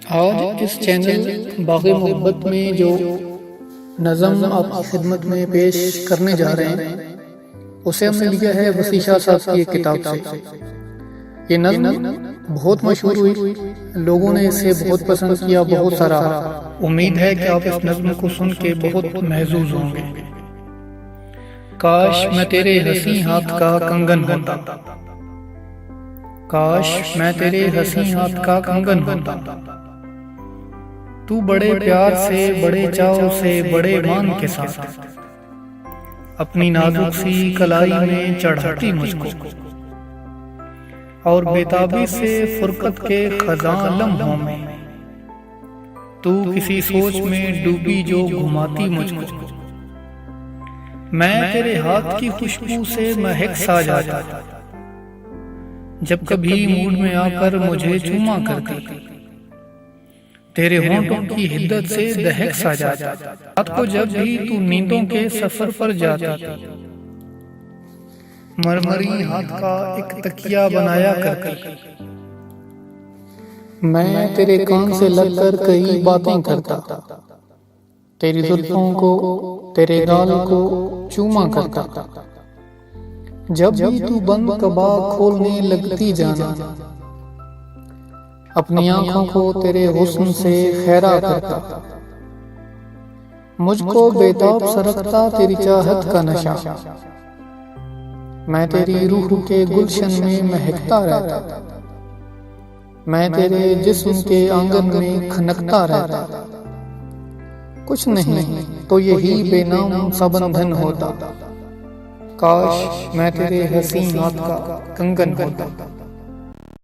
आज इस चैनल बाग़े मोहब्बत में जो नज़म आपकी खिदमत में पेश करने जा रहे हैं उसे हमने लिया है वसी शाह साहब की एक किताब से। ये नज़म बहुत मशहूर हुई, लोगों ने इसे बहुत पसंद किया, बहुत सारा। उम्मीद है कि आप इस नज़म को सुन के बहुत महजूज होंगे। काश मैं तेरे हंसी हाथ का कंगन होता, काश मैं तेरे हंसी हाथ का कंगन होता। तू बड़े प्यार से, बड़े चाव से, बड़े मान के साथ अपनी नाजुक सी कलाई में चढ़ाती मुझको, और बेताबी से फुरकत के खज़ां लम्हों में तू किसी सोच में डूबी जो घुमाती मुझको। मैं तेरे हाथ की खुशबू से महक सा जाता जब कभी मूड में आकर मुझे चूमा करती। तेरे होंठों की हिद्दत से दहक सा जाता रात को जब भी तू नींदों के सफर पर जाती। मरमरी हाथ का एक तकिया बनाया करती। मैं तेरे कान से लगकर कई बातें करता, तेरी जुल्फों को, तेरे गाल को चूमा करता। जब भी तू बंद कबाब खोलने लगती जाना, अपनी आंखों को तेरे हुस्न से खैरा करता। मुझको बेताब सरकता तेरी चाहत का नशा, मैं तेरी रूह के गुलशन में महकता रहता। मैं तेरे जिस्म के आंगन में खनकता रहता। कुछ नहीं तो यही बेनाम सा बंधन होता, काश मैं तेरे हंसी हाथ का कंगन होता।